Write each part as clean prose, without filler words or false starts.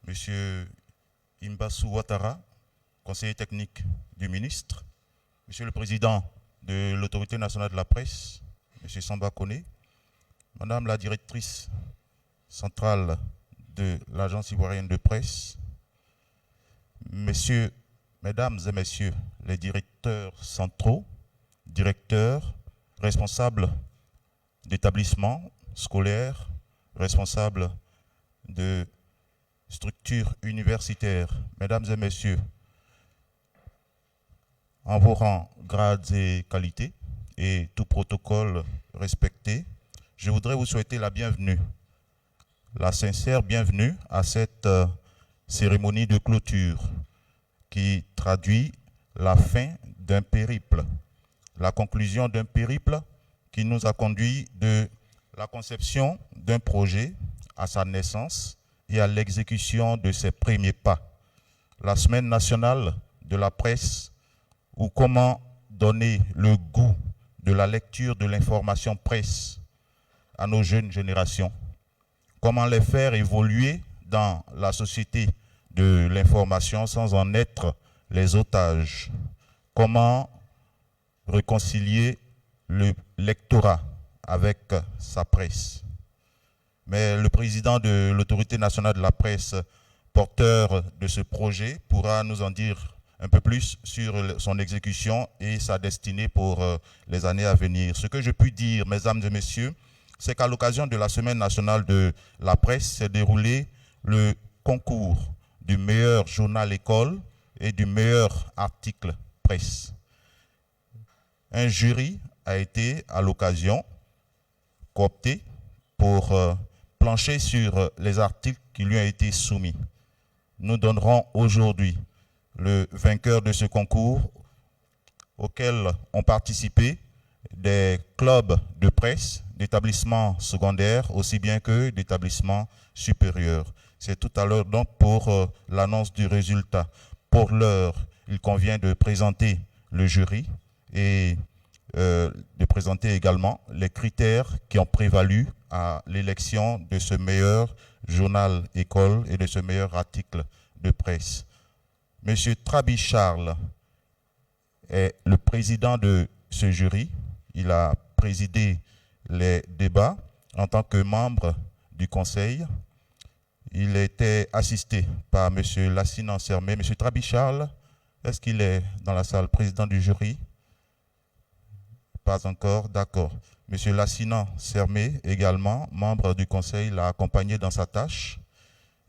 Monsieur Imbassou Ouattara, conseiller technique du ministre, Monsieur le Président de l'Autorité nationale de la presse, Monsieur Samba Koné, Madame la directrice centrale de l'Agence ivoirienne de presse, Mesdames et Messieurs les directeurs centraux, directeurs, responsables d'établissements scolaires, responsables de structures universitaires, Mesdames et Messieurs, en vos rangs, grades et qualités, et tout protocole respecté, je voudrais vous souhaiter la bienvenue, la sincère bienvenue à cette cérémonie de clôture qui traduit la fin d'un périple, la conclusion d'un périple qui nous a conduit de la conception d'un projet à sa naissance et à l'exécution de ses premiers pas. La Semaine nationale de la presse, ou comment donner le goût de la lecture de l'information presse à nos jeunes générations, comment les faire évoluer dans la société de l'information sans en être les otages, comment réconcilier le lectorat avec sa presse. Mais le président de l'Autorité nationale de la presse, porteur de ce projet, pourra nous en dire un peu plus sur son exécution et sa destinée pour les années à venir. Ce que je puis dire, mesdames et messieurs, c'est qu'à l'occasion de la Semaine nationale de la presse s'est déroulé le concours du meilleur journal école et du meilleur article presse. Un jury a été à l'occasion coopté pour plancher sur les articles qui lui ont été soumis. Nous donnerons aujourd'hui le vainqueur de ce concours auquel ont participé des clubs de presse, d'établissements secondaires, aussi bien que d'établissements supérieurs. C'est tout à l'heure donc pour l'annonce du résultat. Pour l'heure, il convient de présenter le jury et de présenter également les critères qui ont prévalu à l'élection de ce meilleur journal école et de ce meilleur article de presse. Monsieur Trabi Charles est le président de ce jury. Il a présidé les débats en tant que membre du conseil. Il était assisté par monsieur Lassinan Sermé. Monsieur Trabi Charles, est-ce qu'il est dans la salle, président du jury? Pas encore, d'accord. Monsieur Lassinan Sermé, également, membre du conseil, l'a accompagné dans sa tâche.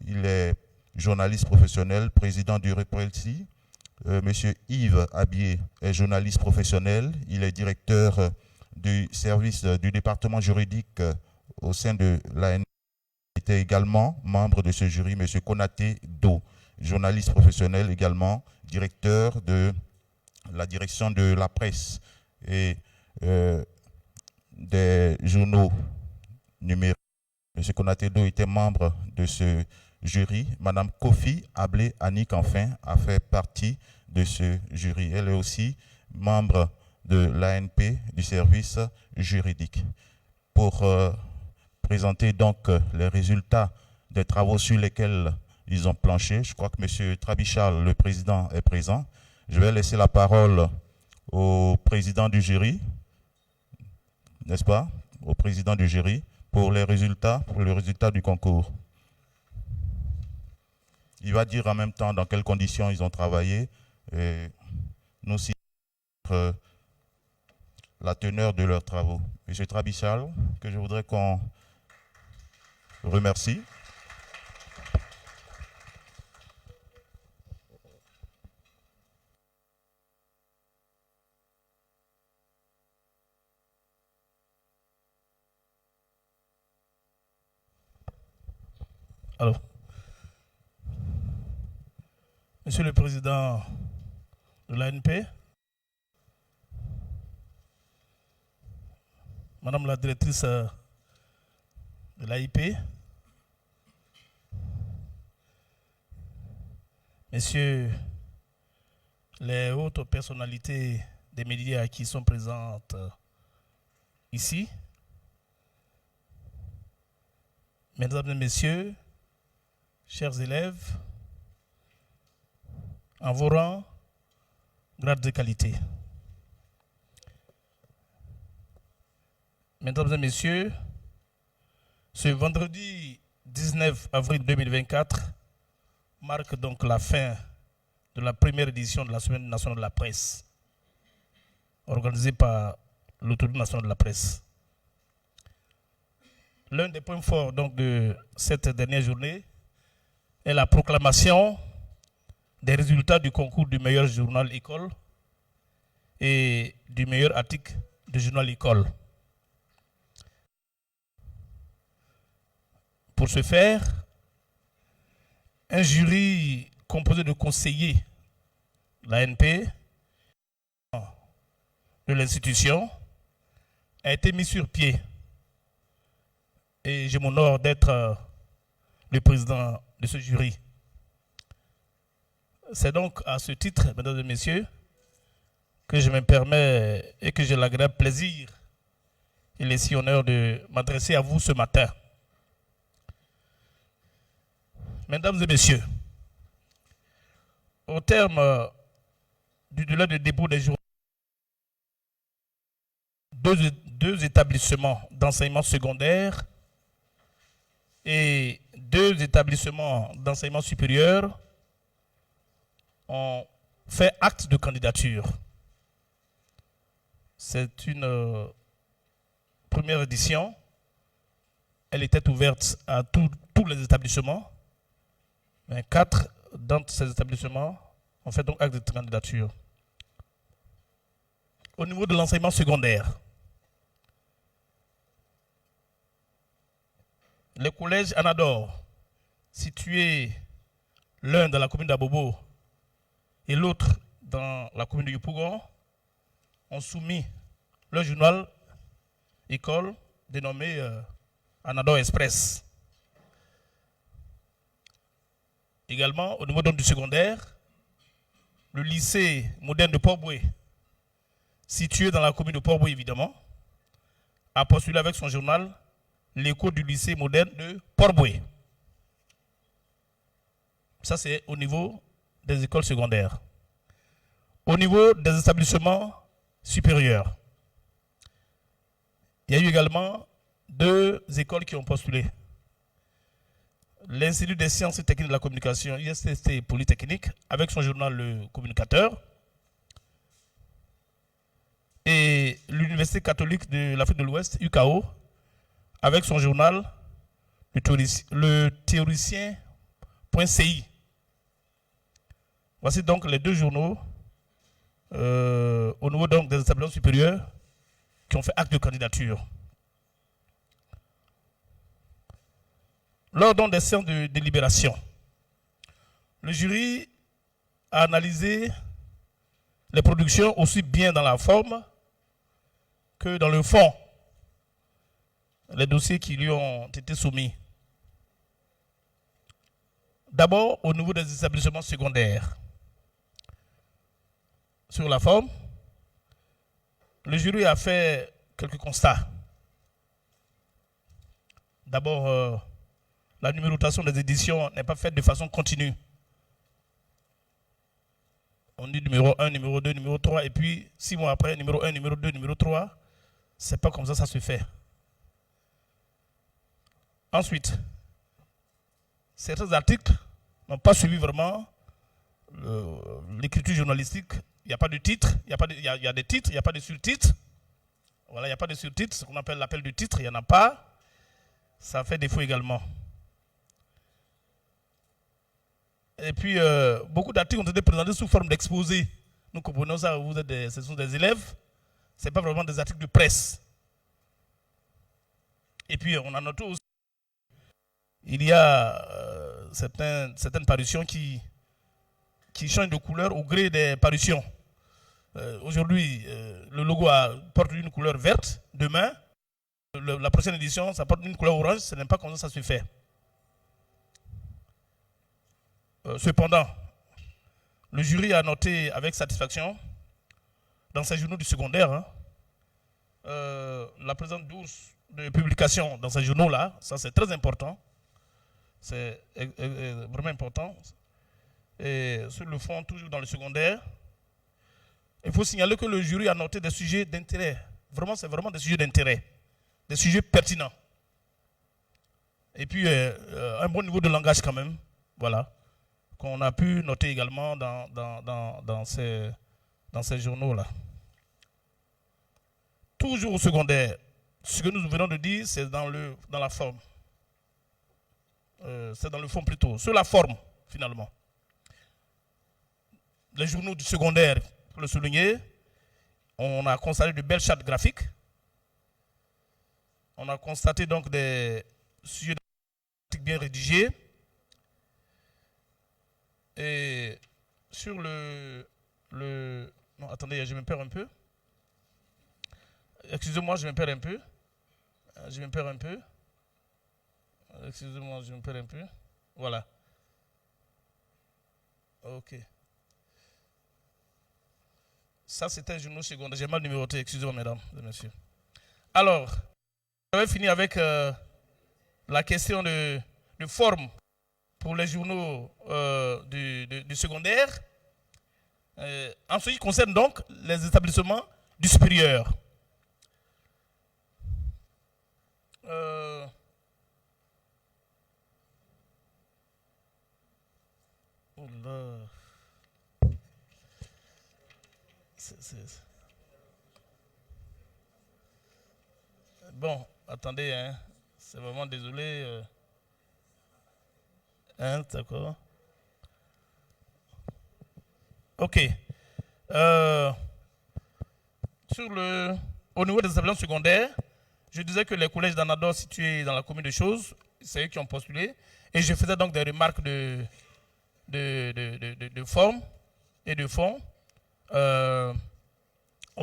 Il est journaliste professionnel, président du REPRELSI. Monsieur Yves Abier est journaliste professionnel. Il est directeur du service du département juridique au sein de l'AN. Il était également membre de ce jury. Monsieur Konaté Do, journaliste professionnel également, directeur de la direction de la presse et des journaux numériques. Monsieur Konaté Do était membre de ce jury. Madame Kofi Ablé Annick, enfin, a fait partie de ce jury. Elle est aussi membre de l'ANP, du service juridique. Pour présenter donc les résultats des travaux sur lesquels ils ont planché, je crois que M. Trabichal, le président, est présent. Je vais laisser la parole au président du jury, n'est-ce pas? Au président du jury pour les résultats, pour le résultat du concours. Il va dire en même temps dans quelles conditions ils ont travaillé et nous aussi la teneur de leurs travaux. M. Trabichal, que je voudrais qu'on remercie. Alors, Monsieur le Président de l'ANP, Madame la directrice de l'AIP, Messieurs les autres personnalités des médias qui sont présentes ici, Mesdames et Messieurs, chers élèves, en vos rangs, grades de qualité. Mesdames et messieurs, ce vendredi 19 avril 2024 marque donc la fin de la première édition de la Semaine nationale de la presse, organisée par l'Autorité nationale de la presse. L'un des points forts donc, de cette dernière journée est la proclamation des résultats du concours du meilleur journal école et du meilleur article de journal école. Pour ce faire, un jury composé de conseillers de l'ANP, de l'institution, a été mis sur pied. Et je m'honore d'être le président de ce jury. C'est donc à ce titre, mesdames et messieurs, que je me permets et que j'ai l'agréable plaisir et le si honneur de m'adresser à vous ce matin. Mesdames et messieurs, au terme du délai de dépôt des journaux, deux établissements d'enseignement secondaire et 2 établissements d'enseignement supérieur ont fait acte de candidature. C'est une première édition. Elle était ouverte à tous les établissements. Mais 4 d'entre ces établissements ont fait donc acte de candidature. Au niveau de l'enseignement secondaire, le collège Anador, situé l'un dans la commune d'Abobo et l'autre dans la commune de Yopougon, ont soumis leur journal école dénommé Anador Express. Également, au niveau du secondaire, le lycée moderne de Port-Boué, situé dans la commune de Port-Boué évidemment, a postulé avec son journal l'écho du lycée moderne de Port-Boué. Ça, c'est au niveau des écoles secondaires. Au niveau des établissements supérieurs, il y a eu également 2 écoles qui ont postulé. L'Institut des sciences et techniques de la communication, IST Polytechnique, avec son journal Le Communicateur, et l'Université catholique de l'Afrique de l'Ouest, UCAO, avec son journal Le Théoricien.ci. Voici donc les 2 journaux au niveau donc des établissements supérieurs qui ont fait acte de candidature. Lors donc des séances de délibération, le jury a analysé les productions aussi bien dans la forme que dans le fond, les dossiers qui lui ont été soumis. D'abord, au niveau des établissements secondaires. Sur la forme, le jury a fait quelques constats. D'abord, la numérotation des éditions n'est pas faite de façon continue. On dit numéro 1, numéro 2, numéro 3, et puis 6 mois après, numéro 1, numéro 2, numéro 3. C'est pas comme ça se fait. Ensuite, certains articles n'ont pas suivi vraiment l'écriture journalistique. Il n'y a pas de titre, il y a des titres, il n'y a pas de sous-titres. Voilà, il n'y a pas de sous-titres, ce qu'on appelle l'appel du titre, il n'y en a pas. Ça fait défaut également. Et puis, beaucoup d'articles ont été présentés sous forme d'exposé. Nous comprenons ça, ce sont des élèves. Ce n'est pas vraiment des articles de presse. Et puis, on a noté aussi il y a certaines parutions qui changent de couleur au gré des parutions. Aujourd'hui, le logo porte une couleur verte. Demain, la prochaine édition, ça porte une couleur orange. Ce n'est pas comme ça se fait. Cependant, le jury a noté avec satisfaction, dans ces journaux du secondaire, la présence d'ours de publication dans ces journaux-là, ça c'est très important. C'est vraiment important. Et sur le fond, toujours dans le secondaire, il faut signaler que le jury a noté des sujets d'intérêt. Vraiment, c'est vraiment des sujets d'intérêt, des sujets pertinents. Et puis, un bon niveau de langage quand même, voilà, qu'on a pu noter également dans ces journaux-là. Toujours au secondaire, ce que nous venons de dire, c'est dans la forme. C'est dans le fond plutôt, sur la forme, finalement. Les journaux du secondaire, pour le souligner, on a constaté de belles chartes graphiques. On a constaté donc des sujets bien rédigés. Et sur non, attendez, je me perds un peu. Excusez-moi, je me perds un peu. Excusez-moi, je me perds un peu. Voilà. Ok. Ça, c'était un journal secondaire. J'ai mal numéroté. Excusez-moi, mesdames et messieurs. Alors, je vais finir avec la question de forme pour les journaux du secondaire. En ce qui concerne donc les établissements du supérieur. Oh là. Bon, attendez, hein. C'est vraiment désolé. Hein, d'accord. Ok. Au niveau des établissements secondaires, je disais que les collèges d'Anador situés dans la commune de Chooz, c'est eux qui ont postulé. Et je faisais donc des remarques de forme et de fond. On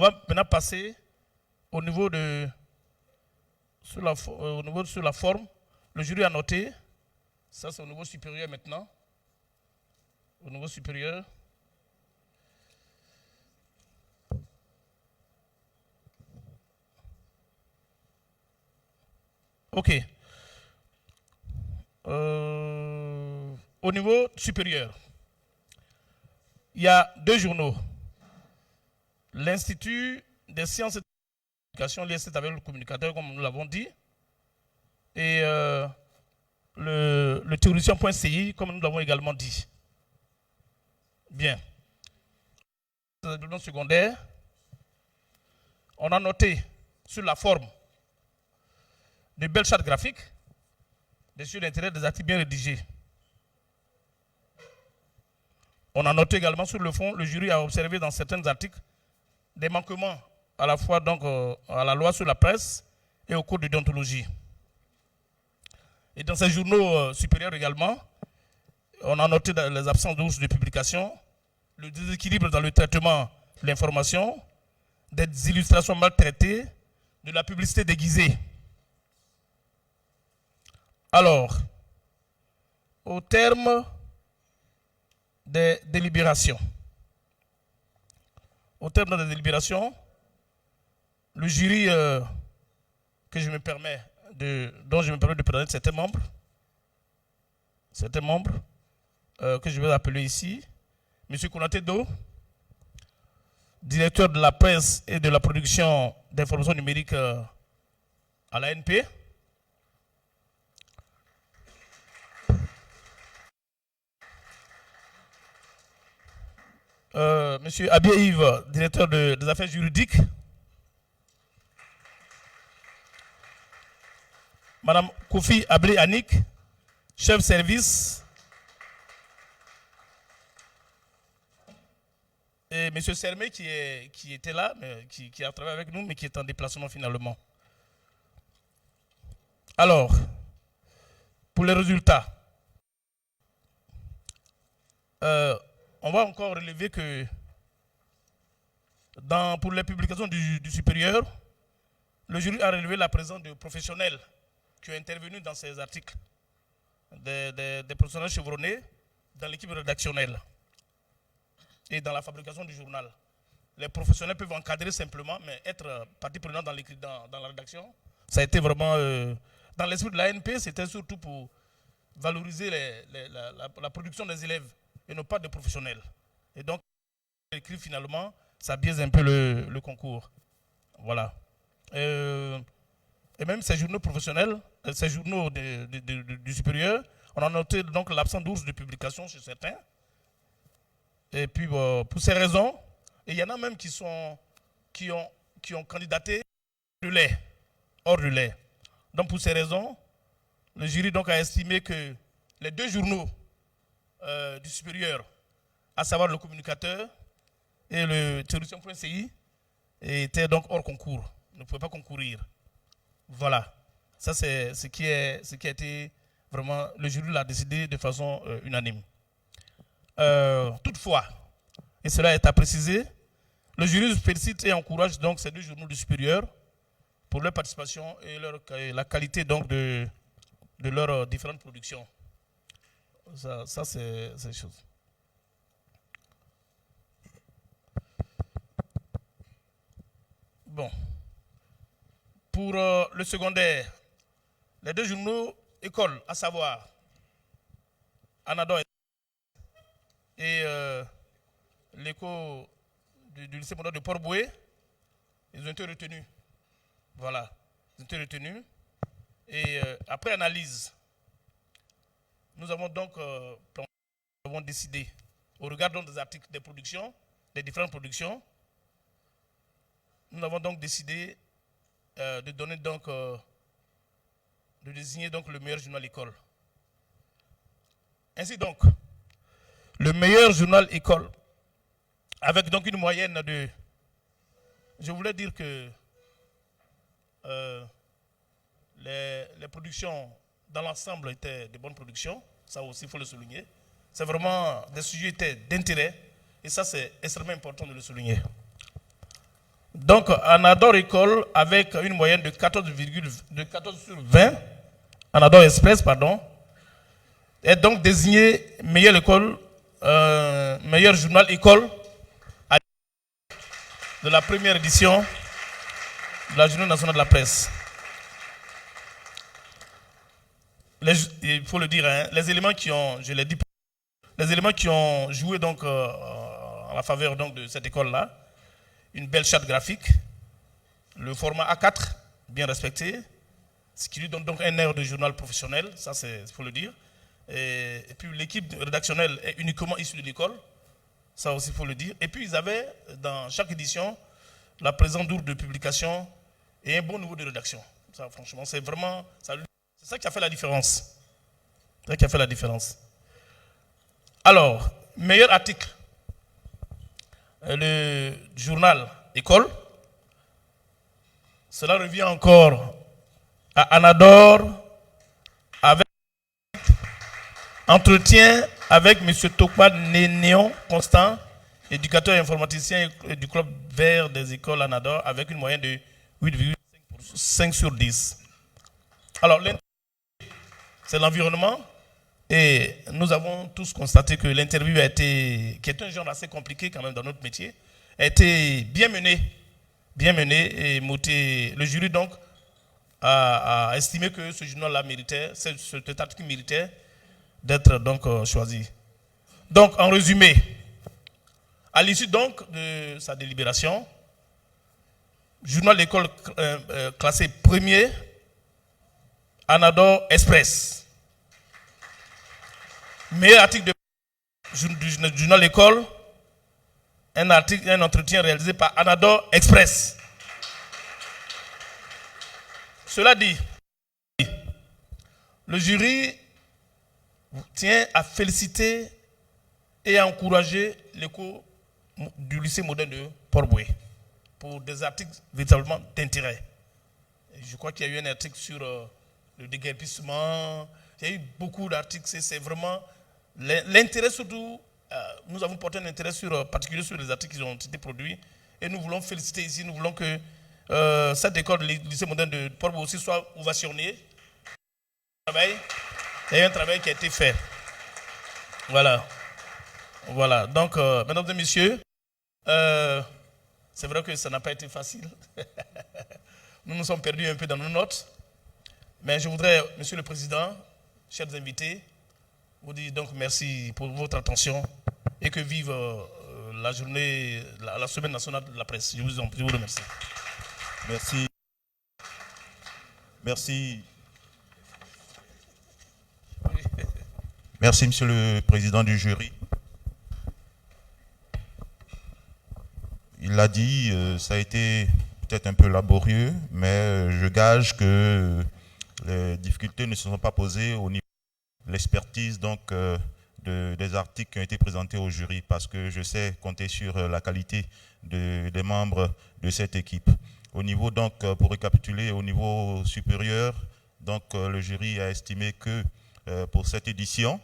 va maintenant passer au niveau sur la forme. Le jury a noté, ça c'est au niveau supérieur maintenant. Au niveau supérieur. Ok. Au niveau supérieur, il y a deux journaux. L'Institut des sciences et de la communication, l'ISC avec le communicateur, comme nous l'avons dit, et le théoricien.ci, comme nous l'avons également dit. Bien. Dans le secondaire, on a noté sur la forme de belles chartes graphiques, des sujets d'intérêt, des articles bien rédigés. On a noté également sur le fond, le jury a observé dans certains articles des manquements à la fois donc, à la loi sur la presse et au code de déontologie. Et dans ces journaux supérieurs également, on a noté les absences de publication, le déséquilibre dans le traitement de l'information, des illustrations maltraitées, de la publicité déguisée. Alors, au terme des délibérations, le jury dont je me permets de présenter certains membres que je vais appeler ici. M. Konaté Do, directeur de la presse et de la production d'informations numériques à l'ANP. Monsieur Abiy Yves, directeur des affaires juridiques. Madame Kofi Ablé Annick, chef service. Et monsieur Sermé qui était là, mais qui a travaillé avec nous, mais qui est en déplacement finalement. Alors, pour les résultats, on va encore relever que pour les publications du supérieur, le jury a relevé la présence de professionnels qui ont intervenu dans ces articles, des professionnels chevronnés dans l'équipe rédactionnelle et dans la fabrication du journal. Les professionnels peuvent encadrer simplement, mais être partie prenante dans la rédaction, ça a été vraiment... dans l'esprit de l'ANP, c'était surtout pour valoriser la production des élèves et non pas des professionnels. Et donc, écrit finalement, ça biaise un peu le concours. Voilà. Et même ces journaux professionnels, ces journaux du supérieur, on a noté donc l'absence d'ours de publication chez certains. Et puis, pour ces raisons, il y en a même qui ont candidaté hors du lait. Donc, pour ces raisons, le jury donc a estimé que les deux journaux du supérieur, à savoir le communicateur et le théoricien.ci, étaient donc hors concours, ne pouvaient pas concourir. Voilà. Ça, c'est ce qui a été vraiment, le jury l'a décidé de façon unanime. Toutefois, et cela est à préciser, le jury félicite et encourage donc ces deux journaux du supérieur pour leur participation et la qualité donc de leurs différentes productions. Ça c'est ces choses. Bon. Pour le secondaire, les deux journaux écoles, à savoir Anador et l'écho du lycée moderne de Port-Boué, ils ont été retenus. Voilà, ils ont été retenus. Et après analyse, nous avons donc décidé, au regard donc des articles des productions, des différentes productions, nous avons donc décidé de donner donc, de désigner donc le meilleur journal école. Ainsi donc, le meilleur journal école, avec donc une moyenne de, je voulais dire que les productions dans l'ensemble étaient de bonnes productions, ça aussi il faut le souligner. C'est vraiment des sujets d'intérêt et ça c'est extrêmement important de le souligner. Donc Anador École avec une moyenne de 14 sur 20, Anador Express pardon, est donc désigné meilleure école, meilleur journal école de la première édition de la Journée nationale de la presse. Il faut le dire, hein, les éléments qui ont, je l'ai dit, les éléments qui ont joué donc en la faveur donc de cette école-là, une belle charte graphique, le format A4 bien respecté, ce qui lui donne donc un air de journal professionnel, ça il faut le dire. Et puis l'équipe rédactionnelle est uniquement issue de l'école, ça aussi il faut le dire. Et puis ils avaient dans chaque édition la présence d'ours de publication et un bon niveau de rédaction. Ça franchement c'est vraiment, c'est ça qui a fait la différence. C'est ça qui a fait la différence. Alors, meilleur article. Le journal École. Cela revient encore à Anador avec entretien avec M. Tokpa Nénéon Constant, éducateur informaticien du club vert des écoles Anador avec une moyenne de 8,5 sur 10. Alors, c'est l'environnement et nous avons tous constaté que l'interview qui est un genre assez compliqué quand même dans notre métier, a été bien menée et le jury donc a estimé que ce journal-là méritait, cet article méritait d'être donc choisi. Donc en résumé, à l'issue donc de sa délibération, journal d'école classé premier, Anador Express. Meilleur article du journal École, un entretien réalisé par Anador Express. Cela dit, le jury tient à féliciter et à encourager l'écho du lycée moderne de Port-Boué pour des articles véritablement d'intérêt. Je crois qu'il y a eu un article sur le déguerpissement, il y a eu beaucoup d'articles, c'est vraiment l'intérêt surtout, nous avons porté un intérêt particulier sur les articles qui ont été produits et nous voulons féliciter ici, nous voulons que cette école du lycée moderne de Port-Boué aussi soit ovationnée. Il y a un travail qui a été fait. Voilà. Donc, mesdames et messieurs, c'est vrai que ça n'a pas été facile. Nous nous sommes perdus un peu dans nos notes. Mais je voudrais, Monsieur le Président, chers invités, vous dire donc merci pour votre attention et que vive la journée, la semaine nationale de la presse. Je vous remercie. Merci. Merci. Merci, Monsieur le Président du jury. Il l'a dit, ça a été peut-être un peu laborieux, mais je gage que les difficultés ne se sont pas posées au niveau de l'expertise des articles qui ont été présentés au jury, parce que je sais compter sur la qualité des membres de cette équipe. Au niveau, donc, pour récapituler, au niveau supérieur, donc, le jury a estimé que pour cette édition,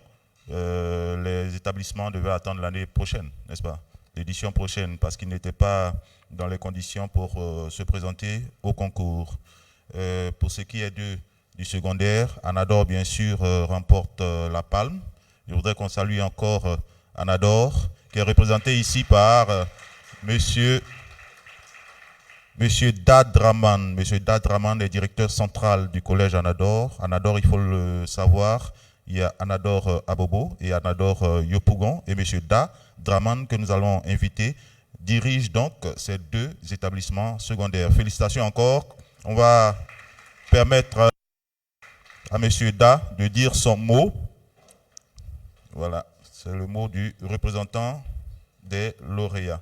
les établissements devaient attendre l'année prochaine, n'est-ce pas? L'édition prochaine, parce qu'ils n'étaient pas dans les conditions pour se présenter au concours. Pour ce qui est du secondaire, Anador, bien sûr, remporte la palme. Je voudrais qu'on salue encore Anador, qui est représenté ici par Monsieur Dadraman. Monsieur Dadraman est directeur central du collège Anador. Anador, il faut le savoir, il y a Anador Abobo et Anador Yopougon. Et Monsieur Dadraman, que nous allons inviter, dirige donc ces deux établissements secondaires. Félicitations encore. On va permettre à Monsieur Da de dire son mot. Voilà, c'est le mot du représentant des lauréats.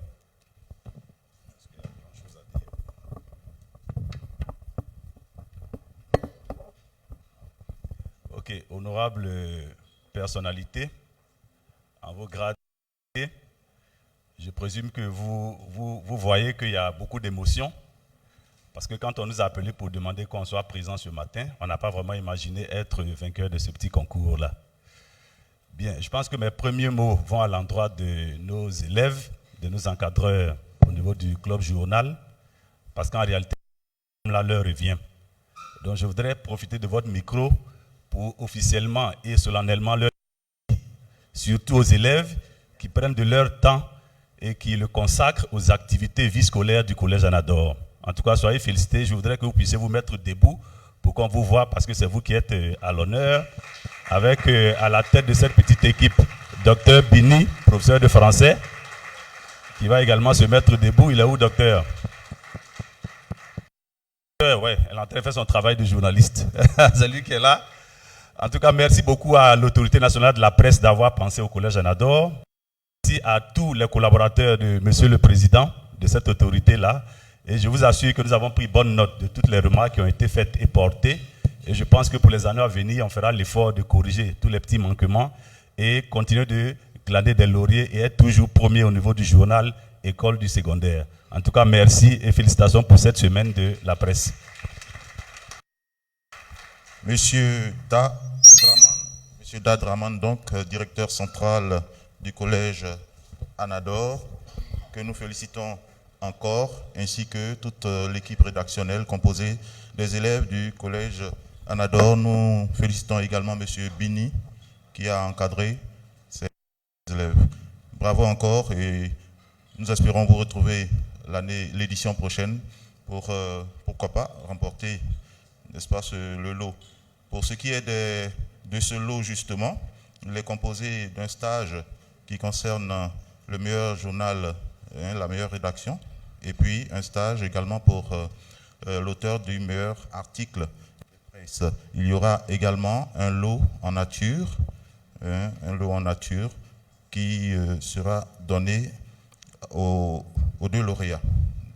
Ok, honorable personnalité, en vos grades, je présume que vous voyez qu'il y a beaucoup d'émotions, parce que quand on nous a appelés pour demander qu'on soit présent ce matin, on n'a pas vraiment imaginé être vainqueur de ce petit concours-là. Bien, je pense que mes premiers mots vont à l'endroit de nos élèves, de nos encadreurs au niveau du club journal, parce qu'en réalité, la l'heure revient. Donc je voudrais profiter de votre micro pour officiellement et solennellement leur dire, surtout aux élèves qui prennent de leur temps et qui le consacrent aux activités vie scolaires du collège Anador. En tout cas, soyez félicités. Je voudrais que vous puissiez vous mettre debout pour qu'on vous voit, parce que c'est vous qui êtes à l'honneur, avec à la tête de cette petite équipe, Dr Bini, professeur de français, qui va également se mettre debout. Il est où, docteur? Ouais, elle est en train de faire son travail de journaliste. C'est lui qui est là. En tout cas, merci beaucoup à l'autorité nationale de la presse d'avoir pensé au collège Anador. Merci à tous les collaborateurs de Monsieur le Président de cette autorité-là. Et je vous assure que nous avons pris bonne note de toutes les remarques qui ont été faites et portées. Et je pense que pour les années à venir, on fera l'effort de corriger tous les petits manquements et continuer de glaner des lauriers et être toujours premier au niveau du journal École du secondaire. En tout cas, merci et félicitations pour cette semaine de la presse. Monsieur Dadraman, donc directeur central du collège Anador, que nous félicitons encore, ainsi que toute l'équipe rédactionnelle composée des élèves du collège Anador. Nous félicitons également Monsieur Bini, qui a encadré ces élèves. Bravo encore, et nous espérons vous retrouver l'édition prochaine pour, pourquoi pas, remporter, n'est-ce pas, le lot. Pour ce qui est de ce lot, justement, il est composé d'un stage qui concerne le meilleur journal, la meilleure rédaction, et puis un stage également pour l'auteur du meilleur article de presse. Il y aura également un lot en nature, qui sera donné aux deux lauréats.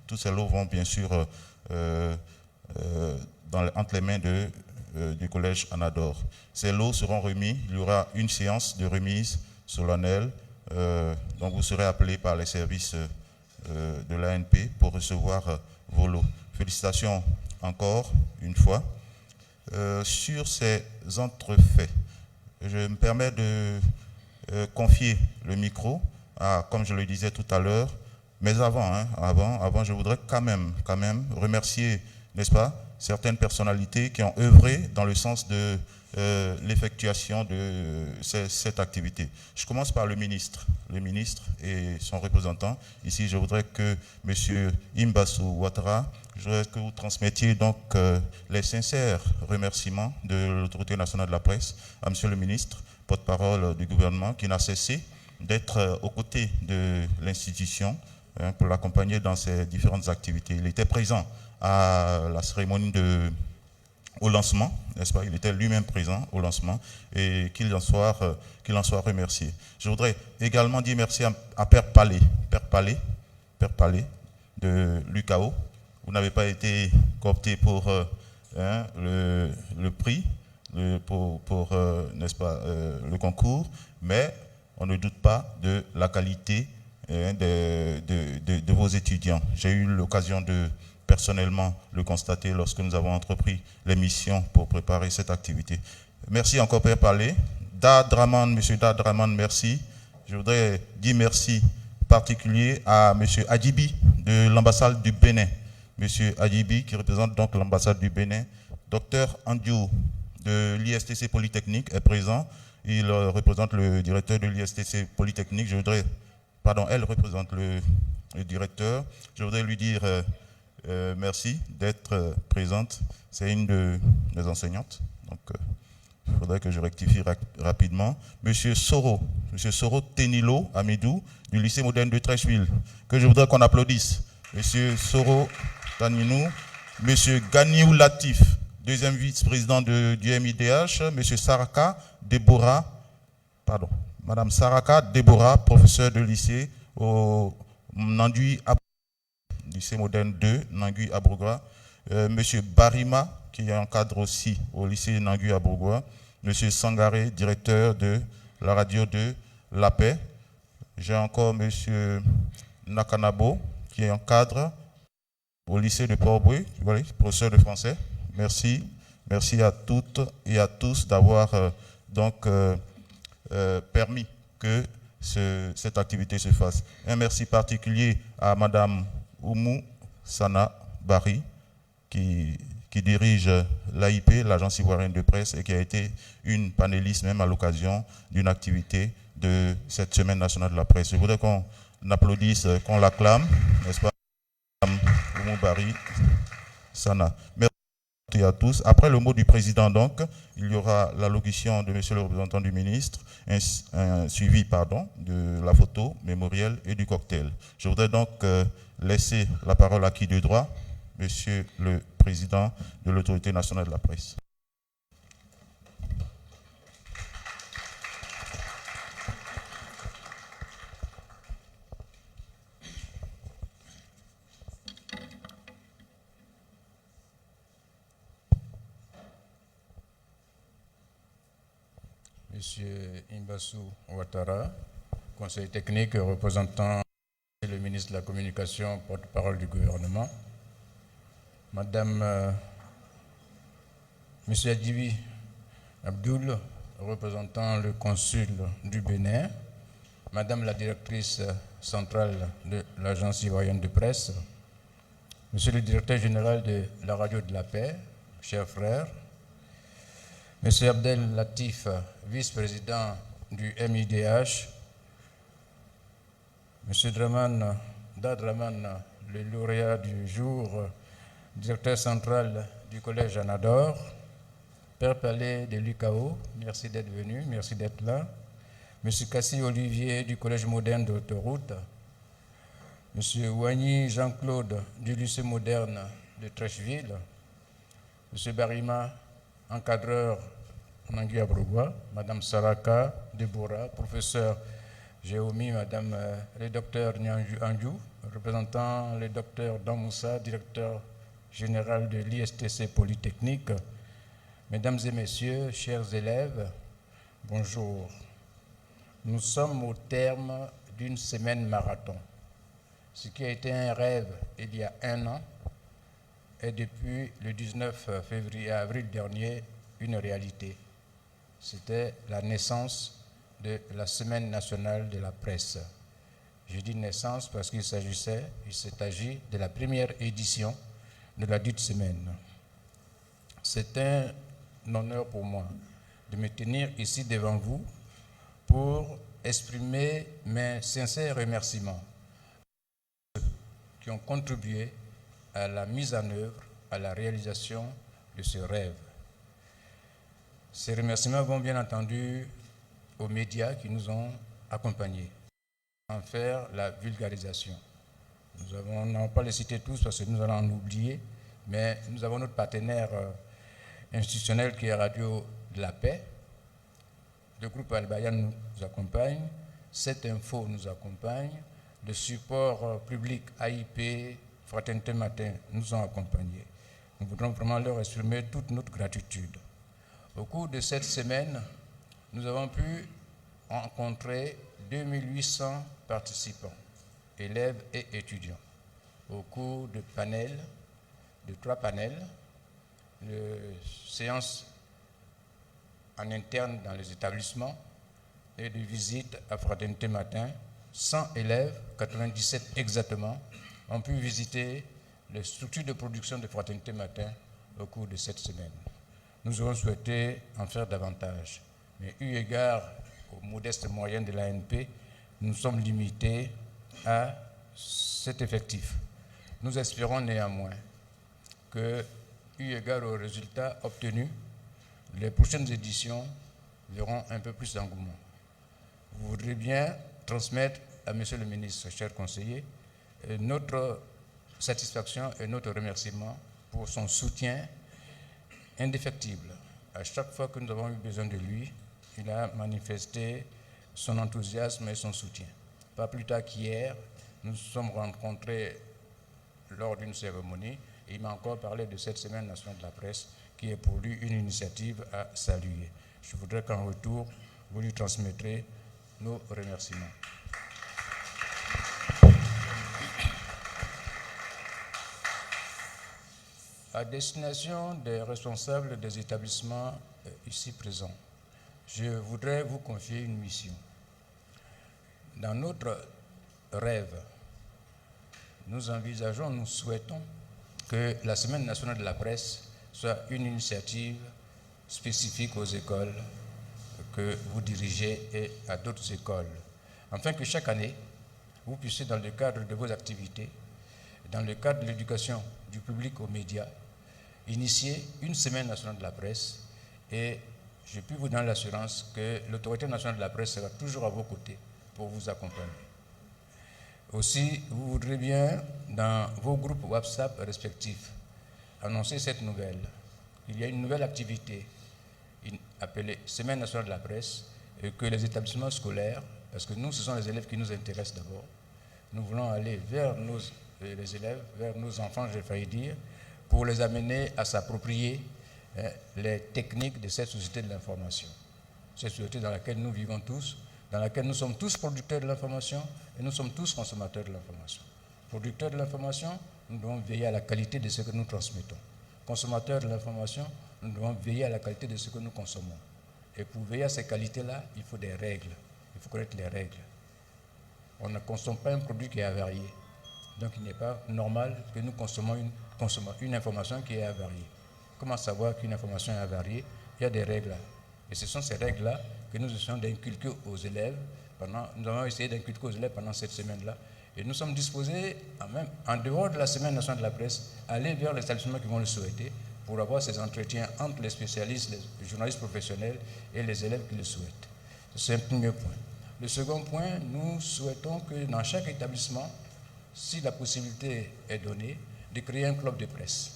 Tous ces lots vont bien sûr entre les mains du collège Anador. Ces lots seront remis, il y aura une séance de remise solennelle, donc vous serez appelés par les services de l'ANP pour recevoir vos lots. Félicitations encore une fois. Sur ces entrefaits, je me permets de confier le micro à, comme je le disais tout à l'heure, mais avant, je voudrais quand même remercier, n'est-ce pas, certaines personnalités qui ont œuvré dans le sens de l'effectuation de cette activité. Je commence par le ministre et son représentant. Ici, je voudrais que M. Imbassou Ouattara, je voudrais que vous transmettiez donc les sincères remerciements de l'Autorité nationale de la presse à M. le ministre, porte-parole du gouvernement, qui n'a cessé d'être aux côtés de l'institution pour l'accompagner dans ses différentes activités. Il était présent à la cérémonie au lancement, n'est-ce pas? Il était lui-même présent au lancement et qu'il en soit remercié. Je voudrais également dire merci à Père Palais de l'UCAO. Vous n'avez pas été coopté pour le prix, n'est-ce pas, le concours, mais on ne doute pas de la qualité de vos étudiants. J'ai eu l'occasion de personnellement le constater lorsque nous avons entrepris les missions pour préparer cette activité. Merci encore, Père Palais. Monsieur Dadraman, merci. Je voudrais dire merci particulier à Monsieur Adjibi de l'ambassade du Bénin. Monsieur Adjibi, qui représente donc l'ambassade du Bénin. Docteur Andiou de l'ISTC Polytechnique est présent. Il représente le directeur de l'ISTC Polytechnique. Elle représente le directeur. Je voudrais lui dire merci d'être présente. C'est une des enseignantes. Donc, il faudrait que je rectifie rapidement. Monsieur Soro Tenilo Amidou, du lycée moderne de Trècheville, que je voudrais qu'on applaudisse. Monsieur Soro Taninou, monsieur Ganiou Latif, deuxième vice-président du MIDH, monsieur Madame Saraka Déborah, professeure de lycée au Nangui lycée moderne 2, Nangui à Bourgois. Monsieur Barima, qui encadre aussi au lycée Nangui à Bourgois. Monsieur Sangaré, directeur de la radio de La Paix. J'ai encore monsieur Nakanabo, qui encadre au lycée de Port-Boué, professeur de français. Merci. Merci à toutes et à tous d'avoir permis que cette activité se fasse. Un merci particulier à Madame Oumou Sana Bari, qui dirige l'AIP, l'Agence ivoirienne de presse, et qui a été une panéliste même à l'occasion d'une activité de cette Semaine nationale de la presse. Je voudrais qu'on applaudisse, qu'on l'acclame, n'est-ce pas, Madame Oumou Bari Sana. Merci à tous. Après le mot du président, donc, il y aura l'allocution de monsieur le représentant du ministre, suivi de la photo mémorielle et du cocktail. Je voudrais donc laisser la parole à qui de droit, monsieur le président de l'Autorité nationale de la presse. Monsieur Imbassou Ouattara, conseiller technique représentant le ministre de la Communication, porte-parole du gouvernement. Monsieur Adjibi Abdoul, représentant le consul du Bénin. Madame la directrice centrale de l'Agence ivoirienne de presse. Monsieur le directeur général de la radio de la paix, chers frères. Monsieur Abdel Latif, vice-président du MIDH, Monsieur Dadraman, le lauréat du jour, directeur central du collège Anador, Père Palais de l'UCAO, merci d'être venu, merci d'être là. Monsieur Cassie Olivier du collège moderne d'autoroute, Monsieur Ouagny Jean-Claude du lycée moderne de Trècheville, Monsieur Barima, encadreur Nangui à Bourgois, Madame Saraka Déborah, professeur Géomie, Madame le docteur Nyanju Anjou, représentant le docteur Damoussa, directeur général de l'ISTC Polytechnique. Mesdames et messieurs, chers élèves, bonjour. Nous sommes au terme d'une semaine marathon. Ce qui a été un rêve il y a un an est depuis le 19 avril dernier une réalité. C'était la naissance de la Semaine nationale de la presse. Je dis naissance parce qu'il s'est agi de la première édition de la dite semaine. C'est un honneur pour moi de me tenir ici devant vous pour exprimer mes sincères remerciements qui ont contribué à la mise en œuvre, à la réalisation de ce rêve. Ces remerciements vont bien entendu aux médias qui nous ont accompagnés en faire la vulgarisation. Nous n'allons pas les citer tous parce que nous allons en oublier, mais nous avons notre partenaire institutionnel qui est Radio de la Paix. Le groupe Al-Bayan nous accompagne, Cette Info nous accompagne, le support public AIP, Fraternité Matin nous ont accompagnés. Nous voudrons vraiment leur exprimer toute notre gratitude. Au cours de cette semaine, nous avons pu rencontrer 2800 participants, élèves et étudiants, au cours de trois panels, de séances en interne dans les établissements et de visites à Fraternité Matin. 100 élèves, 97 exactement, ont pu visiter les structures de production de Fraternité Matin au cours de cette semaine. Nous aurions souhaité en faire davantage, mais eu égard aux modestes moyens de l'ANP, nous sommes limités à cet effectif. Nous espérons néanmoins que, eu égard aux résultats obtenus, les prochaines éditions verront un peu plus d'engouement. Vous voudrez bien transmettre à Monsieur le ministre, cher conseiller, notre satisfaction et notre remerciement pour son soutien indéfectible. À chaque fois que nous avons eu besoin de lui, il a manifesté son enthousiasme et son soutien. Pas plus tard qu'hier, nous nous sommes rencontrés lors d'une cérémonie et il m'a encore parlé de cette semaine nationale de la presse qui est pour lui une initiative à saluer. Je voudrais qu'en retour, vous lui transmettrez nos remerciements. À destination des responsables des établissements ici présents, je voudrais vous confier une mission. Dans notre rêve, nous souhaitons que la Semaine nationale de la presse soit une initiative spécifique aux écoles que vous dirigez et à d'autres écoles, afin que chaque année, vous puissiez, dans le cadre de vos activités, dans le cadre de l'éducation du public aux médias, initier une Semaine nationale de la presse et je puis vous donner l'assurance que l'autorité nationale de la presse sera toujours à vos côtés pour vous accompagner. Aussi, vous voudrez bien, dans vos groupes WhatsApp respectifs, annoncer cette nouvelle. Il y a une nouvelle activité appelée Semaine nationale de la presse et que les établissements scolaires, parce que nous, ce sont les élèves qui nous intéressent d'abord, nous voulons aller vers les élèves, vers nos enfants, j'ai failli dire, pour les amener à s'approprier les techniques de cette société de l'information. Cette société dans laquelle nous vivons tous, dans laquelle nous sommes tous producteurs de l'information et nous sommes tous consommateurs de l'information. Producteurs de l'information, nous devons veiller à la qualité de ce que nous transmettons. Consommateurs de l'information, nous devons veiller à la qualité de ce que nous consommons. Et pour veiller à ces qualités-là, il faut des règles. Il faut connaître les règles. On ne consomme pas un produit qui est avarié. Donc il n'est pas normal que nous consommions une information qui est avariée. Comment savoir qu'une information est avariée? Il y a des règles. Et ce sont ces règles-là que nous essayons d'inculquer aux élèves. Nous avons essayé d'inculquer aux élèves pendant cette semaine-là. Et nous sommes disposés, en dehors de la Semaine nationale de la presse, à aller vers les établissements qui vont le souhaiter pour avoir ces entretiens entre les spécialistes, les journalistes professionnels et les élèves qui le souhaitent. C'est un premier point. Le second point, nous souhaitons que dans chaque établissement, si la possibilité est donnée, de créer un club de presse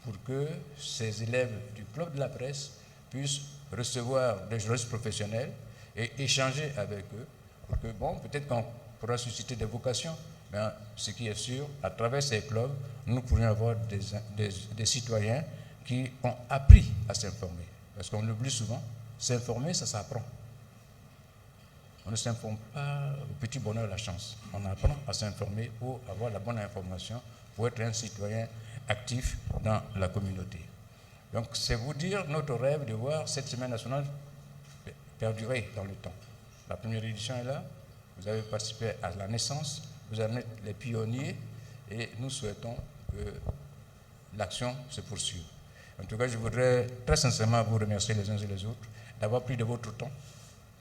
pour que ces élèves du club de la presse puissent recevoir des journalistes professionnels et échanger avec eux pour que, peut-être qu'on pourra susciter des vocations, mais ce qui est sûr, à travers ces clubs, nous pourrions avoir des citoyens qui ont appris à s'informer. Parce qu'on l'oublie souvent, s'informer, ça s'apprend. On ne s'informe pas au petit bonheur de la chance. On apprend à s'informer pour avoir la bonne information, pour être un citoyen actif dans la communauté. Donc, c'est vous dire notre rêve de voir cette semaine nationale perdurer dans le temps. La première édition est là, vous avez participé à la naissance, vous en êtes les pionniers et nous souhaitons que l'action se poursuive. En tout cas, je voudrais très sincèrement vous remercier les uns et les autres d'avoir pris de votre temps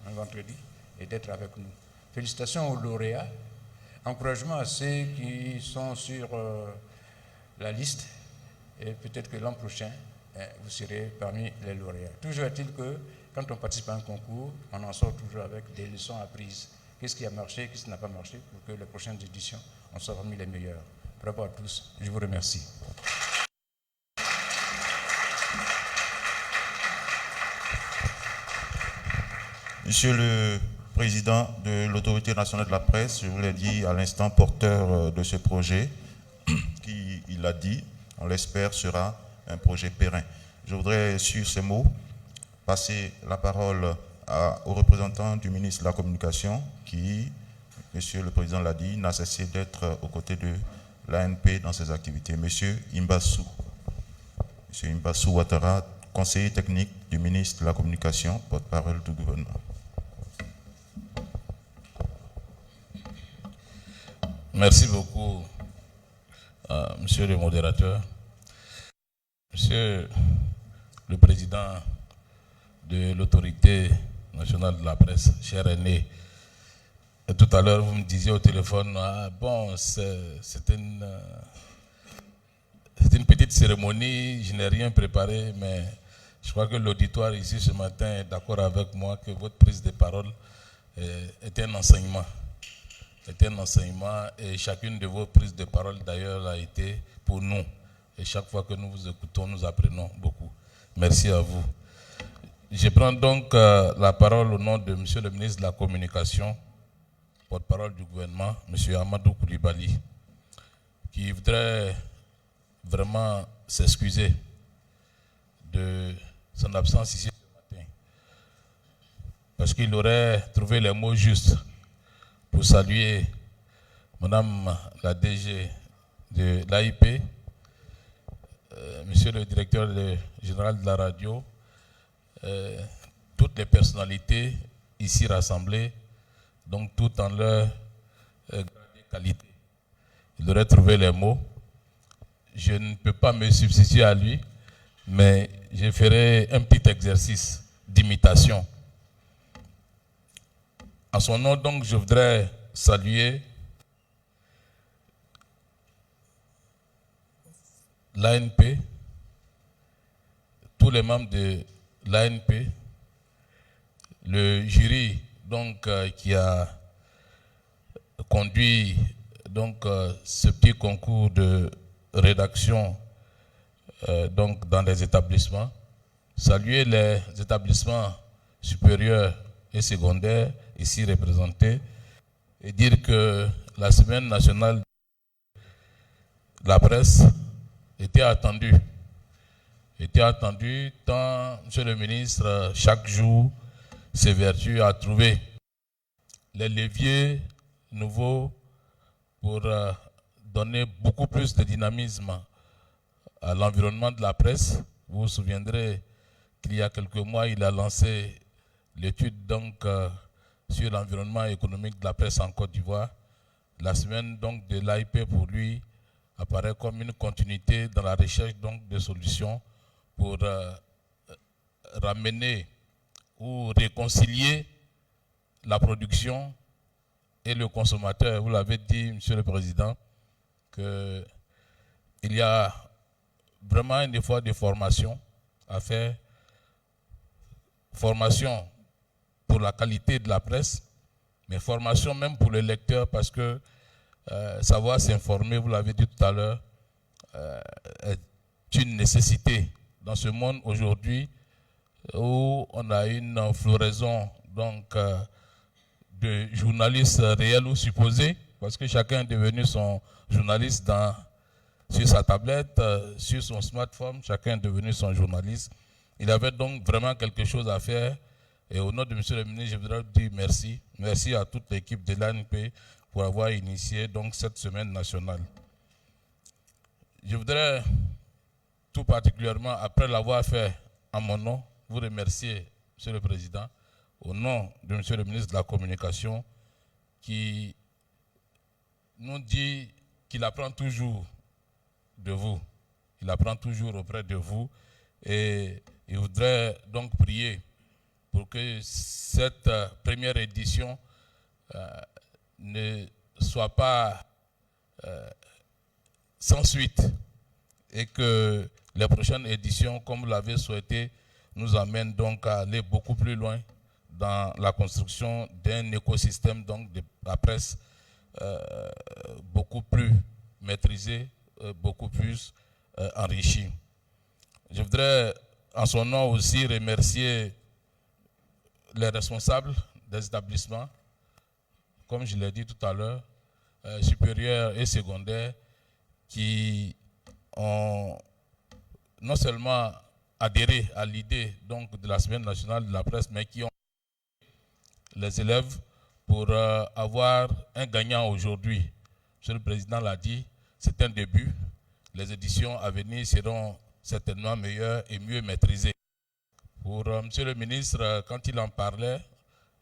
un vendredi et d'être avec nous. Félicitations aux lauréats. Encouragement à ceux qui sont sur la liste et peut-être que l'an prochain, vous serez parmi les lauréats. Toujours est-il que quand on participe à un concours, on en sort toujours avec des leçons apprises. Qu'est-ce qui a marché, qu'est-ce qui n'a pas marché pour que les prochaines éditions, on soit parmi les meilleurs. Bravo à tous, je vous remercie. Monsieur le Président de l'Autorité nationale de la presse, je vous l'ai dit à l'instant, porteur de ce projet, qui, il l'a dit, on l'espère, sera un projet périn. Je voudrais, sur ces mots, passer la parole au représentant du ministre de la Communication, qui, Monsieur le Président l'a dit, n'a cessé d'être aux côtés de l'ANP dans ses activités. Monsieur Imbassou. Monsieur Imbassou Ouattara, conseiller technique du ministre de la Communication, porte-parole du gouvernement. Merci beaucoup, Monsieur le modérateur, Monsieur le Président de l'Autorité nationale de la presse, cher aîné. Tout à l'heure, vous me disiez au téléphone, c'est une petite cérémonie, je n'ai rien préparé, mais je crois que l'auditoire ici ce matin est d'accord avec moi que votre prise de parole est un enseignement. C'était un enseignement et chacune de vos prises de parole d'ailleurs a été pour nous. Et chaque fois que nous vous écoutons, nous apprenons beaucoup. Merci à vous. Je prends donc la parole au nom de Monsieur le ministre de la Communication, porte-parole du gouvernement, Monsieur Amadou Koulibaly, qui voudrait vraiment s'excuser de son absence ici ce matin. Parce qu'il aurait trouvé les mots justes pour saluer Madame la DG de l'AIP, Monsieur le directeur général de la radio, toutes les personnalités ici rassemblées, donc tout en leur qualité. Il aurait trouvé les mots. Je ne peux pas me substituer à lui, mais je ferai un petit exercice d'imitation. En son nom, donc, je voudrais saluer l'ANP, tous les membres de l'ANP, le jury donc, qui a conduit donc, ce petit concours de rédaction donc, dans les établissements, saluer les établissements supérieurs et secondaires ici représentés et dire que la semaine nationale de la presse était attendue. Tant, Monsieur le ministre, chaque jour, s'évertue à trouver les leviers nouveaux pour donner beaucoup plus de dynamisme à l'environnement de la presse. Vous vous souviendrez qu'il y a quelques mois, il a lancé l'étude donc sur l'environnement économique de la presse en Côte d'Ivoire. La semaine donc de l'AIP pour lui apparaît comme une continuité dans la recherche donc de solutions pour ramener ou réconcilier la production et le consommateur. Vous l'avez dit, Monsieur le Président, qu'il y a vraiment un effort de formation à faire. Formation pour la qualité de la presse, mais formation même pour le lecteur, parce que savoir s'informer, vous l'avez dit tout à l'heure, est une nécessité dans ce monde aujourd'hui où on a une floraison donc, de journalistes réels ou supposés, parce que chacun est devenu son journaliste sur sa tablette, sur son smartphone, chacun est devenu son journaliste. Il avait donc vraiment quelque chose à faire. Et au nom de M. le ministre, je voudrais dire merci. Merci à toute l'équipe de l'ANP pour avoir initié donc, cette semaine nationale. Je voudrais tout particulièrement, après l'avoir fait en mon nom, vous remercier, M. le Président, au nom de M. le ministre de la Communication, qui nous dit qu'il apprend toujours de vous. Il apprend toujours auprès de vous. Et il voudrait donc prier pour que cette première édition ne soit pas sans suite et que les prochaines éditions, comme vous l'avez souhaité, nous amènent donc à aller beaucoup plus loin dans la construction d'un écosystème donc de la presse beaucoup plus maîtrisé, beaucoup plus enrichi. Je voudrais en son nom aussi remercier les responsables des établissements, comme je l'ai dit tout à l'heure, supérieurs et secondaires, qui ont non seulement adhéré à l'idée donc de la Semaine nationale de la presse, mais qui ont les élèves pour avoir un gagnant aujourd'hui. Monsieur le Président l'a dit, c'est un début. Les éditions à venir seront certainement meilleures et mieux maîtrisées. Pour Monsieur le ministre, quand il en parlait,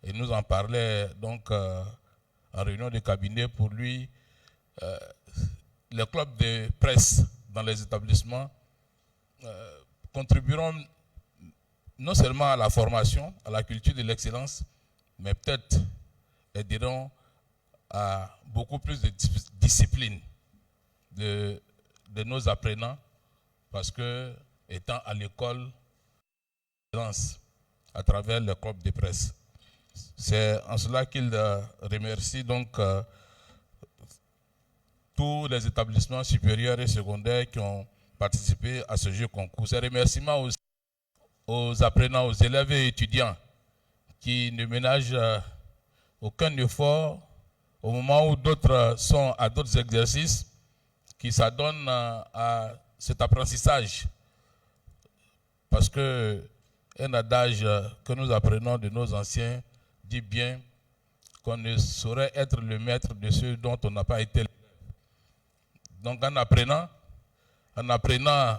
et nous en parlait donc en réunion de cabinet, pour lui, les clubs de presse dans les établissements contribueront non seulement à la formation, à la culture de l'excellence, mais peut-être aideront à beaucoup plus de discipline de nos apprenants, parce que, étant à l'école, à travers le club de presse. C'est en cela qu'il remercie donc tous les établissements supérieurs et secondaires qui ont participé à ce jeu concours. Ces remerciements aussi aux apprenants, aux élèves et étudiants qui ne ménagent aucun effort au moment où d'autres sont à d'autres exercices, qui s'adonnent à cet apprentissage. Parce que un adage que nous apprenons de nos anciens dit bien qu'on ne saurait être le maître de ceux dont on n'a pas été l'élève. Donc en apprenant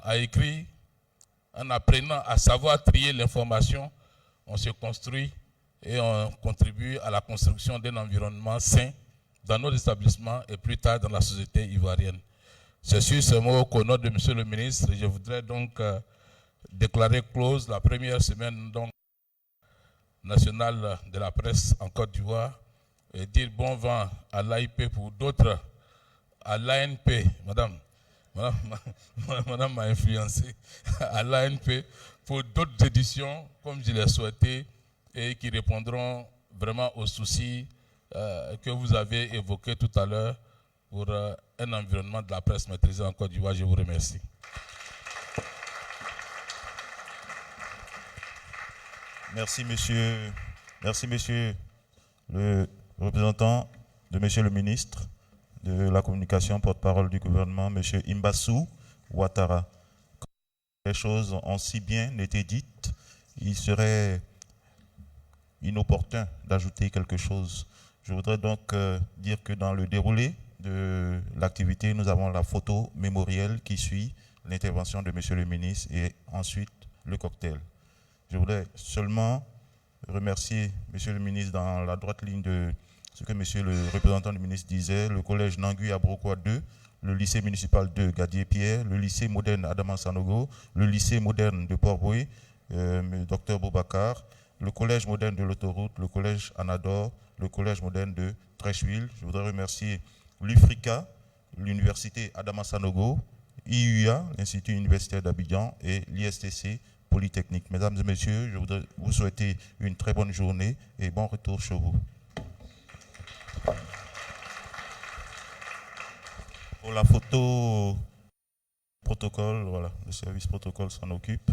à écrire, en apprenant à savoir trier l'information, on se construit et on contribue à la construction d'un environnement sain dans nos établissements et plus tard dans la société ivoirienne. C'est sur ce mot qu'au nom de Monsieur le ministre, je voudrais donc déclarer close la première semaine donc, nationale de la presse en Côte d'Ivoire et dire bon vent à l'AIP pour d'autres, à l'ANP, madame m'a influencé, à l'ANP pour d'autres éditions comme je l'ai souhaité et qui répondront vraiment aux soucis que vous avez évoqués tout à l'heure pour un environnement de la presse maîtrisé en Côte d'Ivoire. Je vous remercie. Merci, monsieur le représentant de monsieur le ministre de la communication, porte-parole du gouvernement, monsieur Imbassou Ouattara. Quand les choses ont si bien été dites, il serait inopportun d'ajouter quelque chose. Je voudrais donc dire que dans le déroulé de l'activité, nous avons la photo mémorielle qui suit l'intervention de monsieur le ministre et ensuite le cocktail. Je voudrais seulement remercier monsieur le ministre dans la droite ligne de ce que monsieur le représentant du ministre disait, le collège Nangui à Brokwa 2, le lycée municipal de Gadier-Pierre, le lycée moderne Adama Sanogo, le lycée moderne de Port-Boué, Dr Boubacar, le collège moderne de l'autoroute, le collège Anador, le collège moderne de Trècheville. Je voudrais remercier l'UFRICA, l'université Adama Sanogo, IUA, l'Institut universitaire d'Abidjan et l'ISTC Polytechnique. Mesdames et messieurs, je voudrais vous souhaiter une très bonne journée et bon retour chez vous. Pour la photo protocole, voilà, le service protocole s'en occupe.